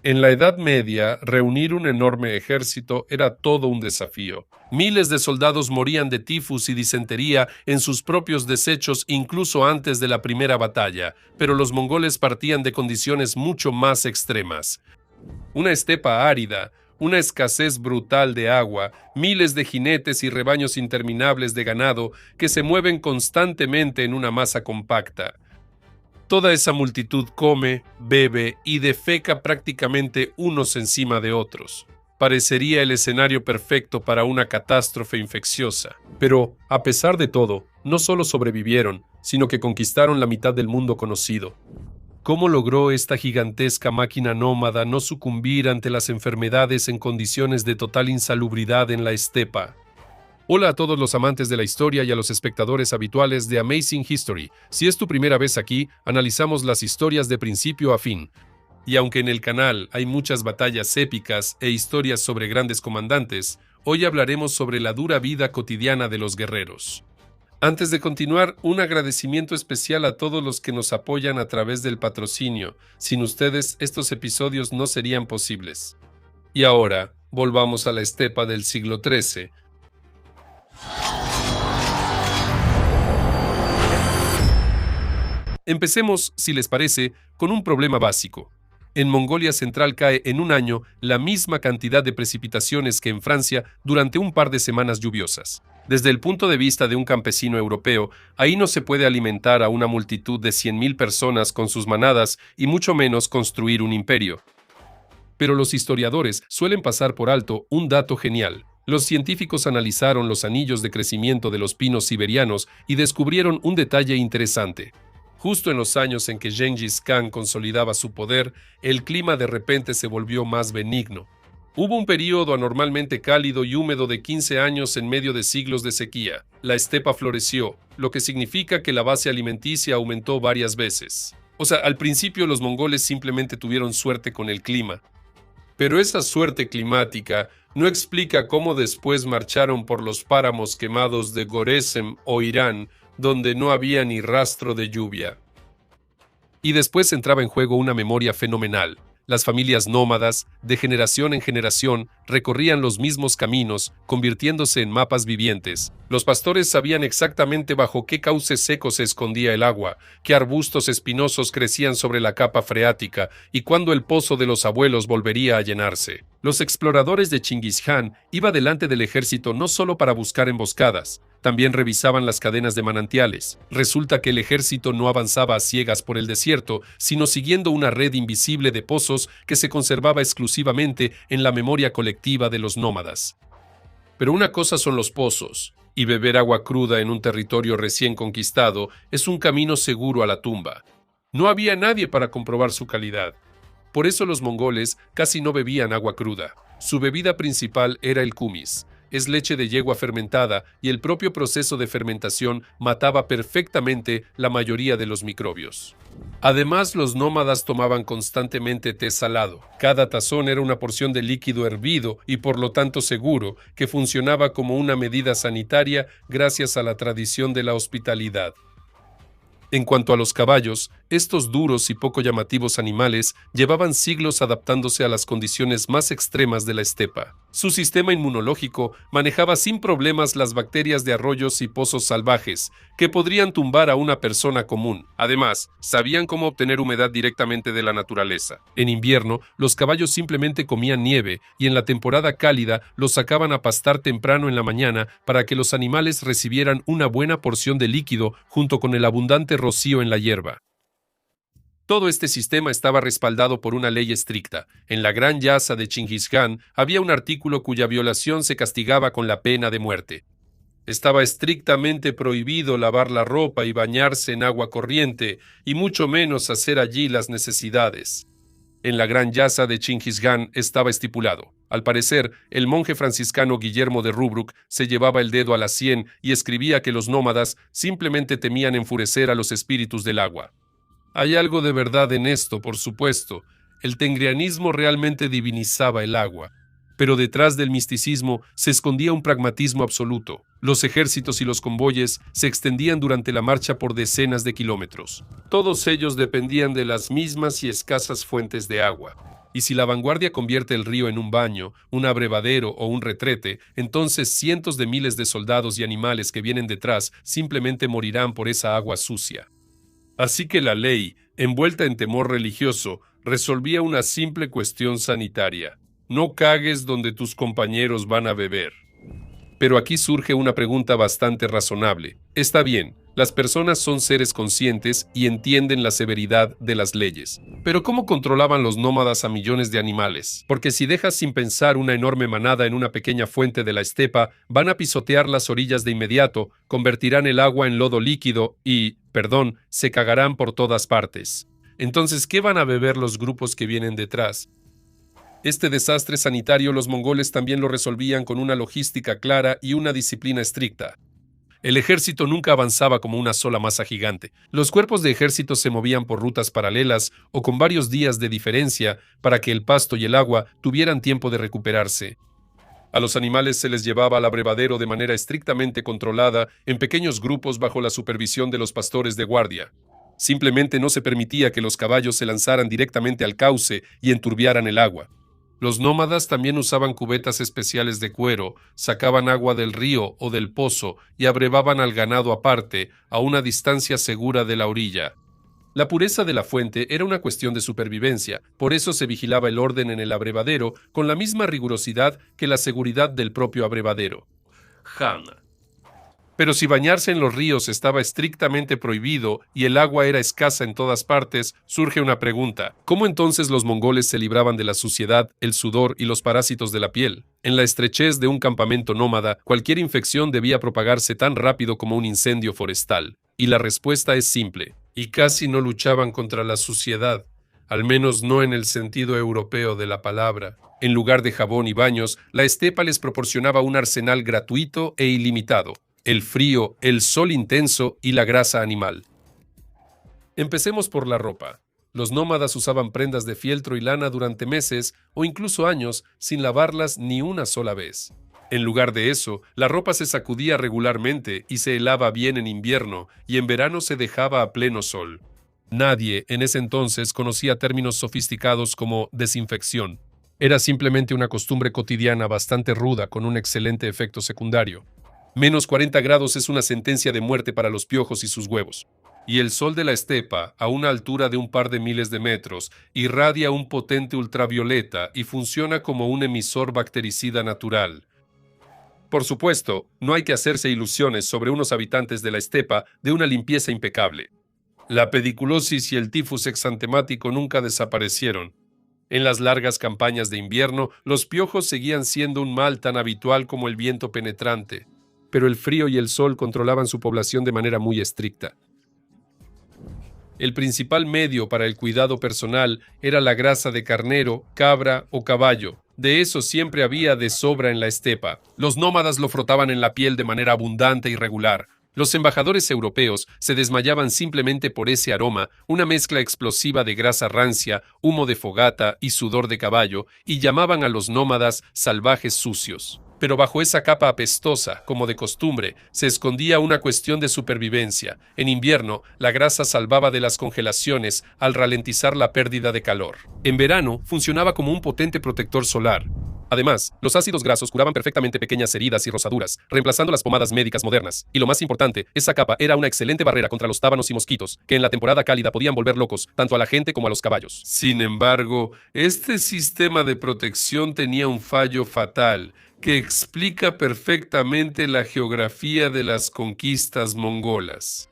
En la Edad Media, reunir un enorme ejército era todo un desafío. Miles de soldados morían de tifus y disentería en sus propios desechos incluso antes de la primera batalla, pero los mongoles partían de condiciones mucho más extremas. Una estepa árida, una escasez brutal de agua, miles de jinetes y rebaños interminables de ganado que se mueven constantemente en una masa compacta. Toda esa multitud come, bebe y defeca prácticamente unos encima de otros. Parecería el escenario perfecto para una catástrofe infecciosa. Pero, a pesar de todo, no solo sobrevivieron, sino que conquistaron la mitad del mundo conocido. ¿Cómo logró esta gigantesca máquina nómada no sucumbir ante las enfermedades en condiciones de total insalubridad en la estepa? Hola a todos los amantes de la historia y a los espectadores habituales de Amazing History. Si es tu primera vez aquí, analizamos las historias de principio a fin. Y aunque en el canal hay muchas batallas épicas e historias sobre grandes comandantes, hoy hablaremos sobre la dura vida cotidiana de los guerreros. Antes de continuar, un agradecimiento especial a todos los que nos apoyan a través del patrocinio. Sin ustedes, estos episodios no serían posibles. Y ahora, volvamos a la estepa del siglo XIII. Empecemos, si les parece, con un problema básico. En Mongolia Central cae en un año la misma cantidad de precipitaciones que en Francia durante un par de semanas lluviosas. Desde el punto de vista de un campesino europeo, ahí no se puede alimentar a una multitud de 100.000 personas con sus manadas y mucho menos construir un imperio. Pero los historiadores suelen pasar por alto un dato genial. Los científicos analizaron los anillos de crecimiento de los pinos siberianos y descubrieron un detalle interesante. Justo en los años en que Gengis Khan consolidaba su poder, el clima de repente se volvió más benigno. Hubo un período anormalmente cálido y húmedo de 15 años en medio de siglos de sequía. La estepa floreció, lo que significa que la base alimenticia aumentó varias veces. Al principio los mongoles simplemente tuvieron suerte con el clima. Pero esa suerte climática no explica cómo después marcharon por los páramos quemados de Goresem o Irán, donde no había ni rastro de lluvia. Y después entraba en juego una memoria fenomenal. Las familias nómadas, de generación en generación, recorrían los mismos caminos, convirtiéndose en mapas vivientes. Los pastores sabían exactamente bajo qué cauces secos se escondía el agua, qué arbustos espinosos crecían sobre la capa freática y cuándo el pozo de los abuelos volvería a llenarse. Los exploradores de Chinguis Khan iban delante del ejército no solo para buscar emboscadas, también revisaban las cadenas de manantiales. Resulta que el ejército no avanzaba a ciegas por el desierto, sino siguiendo una red invisible de pozos que se conservaba exclusivamente en la memoria colectiva de los nómadas. Pero una cosa son los pozos, y beber agua cruda en un territorio recién conquistado es un camino seguro a la tumba. No había nadie para comprobar su calidad. Por eso los mongoles casi no bebían agua cruda. Su bebida principal era el kumis. Es leche de yegua fermentada y el propio proceso de fermentación mataba perfectamente la mayoría de los microbios. Además, los nómadas tomaban constantemente té salado. Cada tazón era una porción de líquido hervido y por lo tanto seguro, que funcionaba como una medida sanitaria gracias a la tradición de la hospitalidad. En cuanto a los caballos, estos duros y poco llamativos animales llevaban siglos adaptándose a las condiciones más extremas de la estepa. Su sistema inmunológico manejaba sin problemas las bacterias de arroyos y pozos salvajes, que podrían tumbar a una persona común. Además, sabían cómo obtener humedad directamente de la naturaleza. En invierno, los caballos simplemente comían nieve y en la temporada cálida los sacaban a pastar temprano en la mañana para que los animales recibieran una buena porción de líquido junto con el abundante rocío en la hierba. Todo este sistema estaba respaldado por una ley estricta. En la Gran Yasa de Chinguis Khan había un artículo cuya violación se castigaba con la pena de muerte. Estaba estrictamente prohibido lavar la ropa y bañarse en agua corriente, y mucho menos hacer allí las necesidades. En la Gran Yasa de Chinguis Khan estaba estipulado. Al parecer, el monje franciscano Guillermo de Rubruck se llevaba el dedo a la sien y escribía que los nómadas simplemente temían enfurecer a los espíritus del agua. Hay algo de verdad en esto, por supuesto. El tengrianismo realmente divinizaba el agua. Pero detrás del misticismo se escondía un pragmatismo absoluto. Los ejércitos y los convoyes se extendían durante la marcha por decenas de kilómetros. Todos ellos dependían de las mismas y escasas fuentes de agua. Y si la vanguardia convierte el río en un baño, un abrevadero o un retrete, entonces cientos de miles de soldados y animales que vienen detrás simplemente morirán por esa agua sucia. Así que la ley, envuelta en temor religioso, resolvía una simple cuestión sanitaria. No cagues donde tus compañeros van a beber. Pero aquí surge una pregunta bastante razonable. Está bien, las personas son seres conscientes y entienden la severidad de las leyes. Pero ¿cómo controlaban los nómadas a millones de animales? Porque si dejas sin pensar una enorme manada en una pequeña fuente de la estepa, van a pisotear las orillas de inmediato, convertirán el agua en lodo líquido y, se cagarán por todas partes. Entonces, ¿qué van a beber los grupos que vienen detrás? Este desastre sanitario los mongoles también lo resolvían con una logística clara y una disciplina estricta. El ejército nunca avanzaba como una sola masa gigante. Los cuerpos de ejército se movían por rutas paralelas o con varios días de diferencia para que el pasto y el agua tuvieran tiempo de recuperarse. A los animales se les llevaba al abrevadero de manera estrictamente controlada en pequeños grupos bajo la supervisión de los pastores de guardia. Simplemente no se permitía que los caballos se lanzaran directamente al cauce y enturbiaran el agua. Los nómadas también usaban cubetas especiales de cuero, sacaban agua del río o del pozo y abrevaban al ganado aparte, a una distancia segura de la orilla. La pureza de la fuente era una cuestión de supervivencia, por eso se vigilaba el orden en el abrevadero con la misma rigurosidad que la seguridad del propio abrevadero. Hanna. Pero si bañarse en los ríos estaba estrictamente prohibido y el agua era escasa en todas partes, surge una pregunta. ¿Cómo entonces los mongoles se libraban de la suciedad, el sudor y los parásitos de la piel? En la estrechez de un campamento nómada, cualquier infección debía propagarse tan rápido como un incendio forestal. Y la respuesta es simple. Y casi no luchaban contra la suciedad, al menos no en el sentido europeo de la palabra. En lugar de jabón y baños, la estepa les proporcionaba un arsenal gratuito e ilimitado. El frío, el sol intenso y la grasa animal. Empecemos por la ropa. Los nómadas usaban prendas de fieltro y lana durante meses o incluso años sin lavarlas ni una sola vez. En lugar de eso, la ropa se sacudía regularmente y se helaba bien en invierno y en verano se dejaba a pleno sol. Nadie en ese entonces conocía términos sofisticados como desinfección. Era simplemente una costumbre cotidiana bastante ruda con un excelente efecto secundario. Menos 40 grados es una sentencia de muerte para los piojos y sus huevos. Y el sol de la estepa, a una altura de un par de miles de metros, irradia un potente ultravioleta y funciona como un emisor bactericida natural. Por supuesto, no hay que hacerse ilusiones sobre unos habitantes de la estepa de una limpieza impecable. La pediculosis y el tifus exantemático nunca desaparecieron. En las largas campañas de invierno, los piojos seguían siendo un mal tan habitual como el viento penetrante. Pero el frío y el sol controlaban su población de manera muy estricta. El principal medio para el cuidado personal era la grasa de carnero, cabra o caballo. De eso siempre había de sobra en la estepa. Los nómadas lo frotaban en la piel de manera abundante y regular. Los embajadores europeos se desmayaban simplemente por ese aroma, una mezcla explosiva de grasa rancia, humo de fogata y sudor de caballo, y llamaban a los nómadas salvajes sucios. Pero bajo esa capa apestosa, como de costumbre, se escondía una cuestión de supervivencia. En invierno, la grasa salvaba de las congelaciones al ralentizar la pérdida de calor. En verano, funcionaba como un potente protector solar. Además, los ácidos grasos curaban perfectamente pequeñas heridas y rosaduras, reemplazando las pomadas médicas modernas. Y lo más importante, esa capa era una excelente barrera contra los tábanos y mosquitos, que en la temporada cálida podían volver locos tanto a la gente como a los caballos. Sin embargo, este sistema de protección tenía un fallo fatal, que explica perfectamente la geografía de las conquistas mongolas.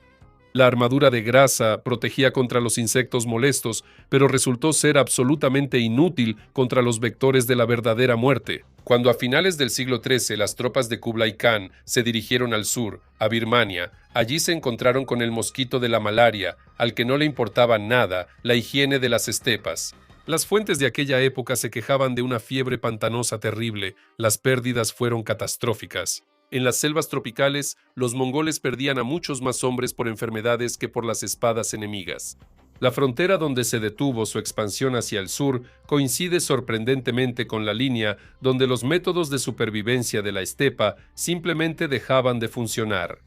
La armadura de grasa protegía contra los insectos molestos, pero resultó ser absolutamente inútil contra los vectores de la verdadera muerte. Cuando a finales del siglo XIII las tropas de Kublai Khan se dirigieron al sur, a Birmania, allí se encontraron con el mosquito de la malaria, al que no le importaba nada la higiene de las estepas. Las fuentes de aquella época se quejaban de una fiebre pantanosa terrible, las pérdidas fueron catastróficas. En las selvas tropicales, los mongoles perdían a muchos más hombres por enfermedades que por las espadas enemigas. La frontera donde se detuvo su expansión hacia el sur coincide sorprendentemente con la línea donde los métodos de supervivencia de la estepa simplemente dejaban de funcionar.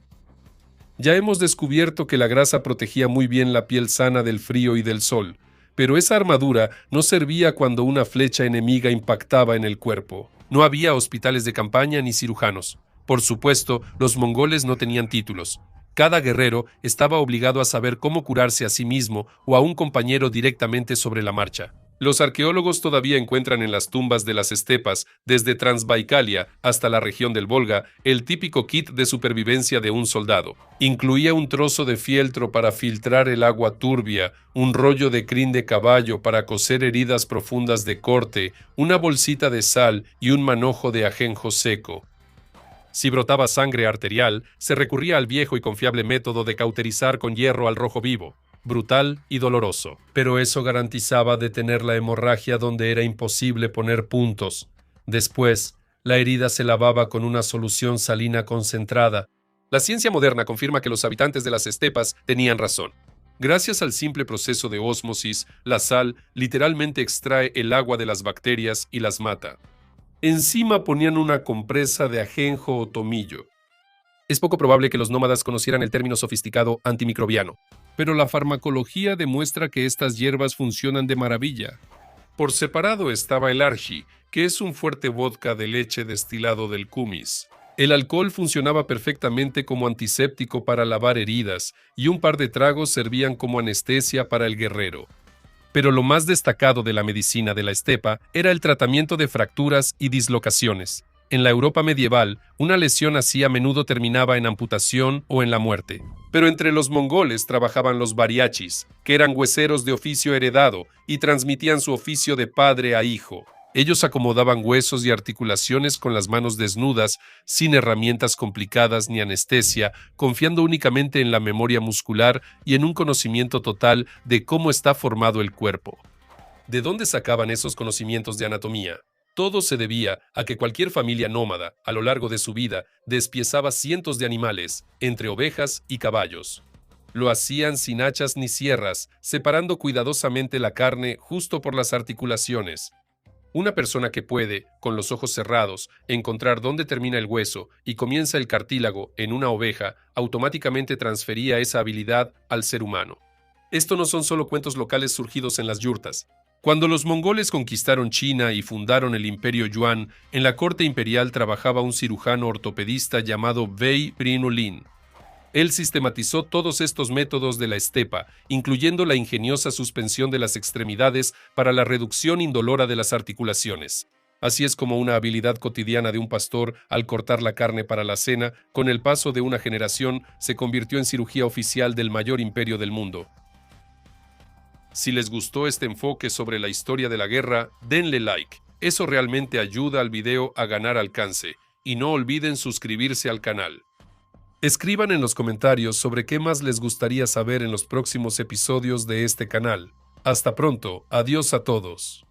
Ya hemos descubierto que la grasa protegía muy bien la piel sana del frío y del sol, Pero esa armadura no servía cuando una flecha enemiga impactaba en el cuerpo. No había hospitales de campaña ni cirujanos. Por supuesto, los mongoles no tenían títulos. Cada guerrero estaba obligado a saber cómo curarse a sí mismo o a un compañero directamente sobre la marcha. Los arqueólogos todavía encuentran en las tumbas de las estepas, desde Transbaikalia hasta la región del Volga, el típico kit de supervivencia de un soldado. Incluía un trozo de fieltro para filtrar el agua turbia, un rollo de crin de caballo para coser heridas profundas de corte, una bolsita de sal y un manojo de ajenjo seco. Si brotaba sangre arterial, se recurría al viejo y confiable método de cauterizar con hierro al rojo vivo. Brutal y doloroso, pero eso garantizaba detener la hemorragia donde era imposible poner puntos. Después, la herida se lavaba con una solución salina concentrada. La ciencia moderna confirma que los habitantes de las estepas tenían razón. Gracias al simple proceso de ósmosis, la sal literalmente extrae el agua de las bacterias y las mata. Encima ponían una compresa de ajenjo o tomillo. Es poco probable que los nómadas conocieran el término sofisticado antimicrobiano, pero la farmacología demuestra que estas hierbas funcionan de maravilla. Por separado estaba el arshi, que es un fuerte vodka de leche destilado del kumis. El alcohol funcionaba perfectamente como antiséptico para lavar heridas, y un par de tragos servían como anestesia para el guerrero. Pero lo más destacado de la medicina de la estepa era el tratamiento de fracturas y dislocaciones. En la Europa medieval, una lesión así a menudo terminaba en amputación o en la muerte. Pero entre los mongoles trabajaban los bariachis, que eran hueseros de oficio heredado y transmitían su oficio de padre a hijo. Ellos acomodaban huesos y articulaciones con las manos desnudas, sin herramientas complicadas ni anestesia, confiando únicamente en la memoria muscular y en un conocimiento total de cómo está formado el cuerpo. ¿De dónde sacaban esos conocimientos de anatomía? Todo se debía a que cualquier familia nómada, a lo largo de su vida, despiezaba cientos de animales, entre ovejas y caballos. Lo hacían sin hachas ni sierras, separando cuidadosamente la carne justo por las articulaciones. Una persona que puede, con los ojos cerrados, encontrar dónde termina el hueso y comienza el cartílago en una oveja, automáticamente transfería esa habilidad al ser humano. Esto no son solo cuentos locales surgidos en las yurtas. Cuando los mongoles conquistaron China y fundaron el Imperio Yuan, en la corte imperial trabajaba un cirujano ortopedista llamado Wei Brinolin. Él sistematizó todos estos métodos de la estepa, incluyendo la ingeniosa suspensión de las extremidades para la reducción indolora de las articulaciones. Así es como una habilidad cotidiana de un pastor al cortar la carne para la cena, con el paso de una generación, se convirtió en cirugía oficial del mayor imperio del mundo. Si les gustó este enfoque sobre la historia de la guerra, denle like. Eso realmente ayuda al video a ganar alcance. Y no olviden suscribirse al canal. Escriban en los comentarios sobre qué más les gustaría saber en los próximos episodios de este canal. Hasta pronto. Adiós a todos.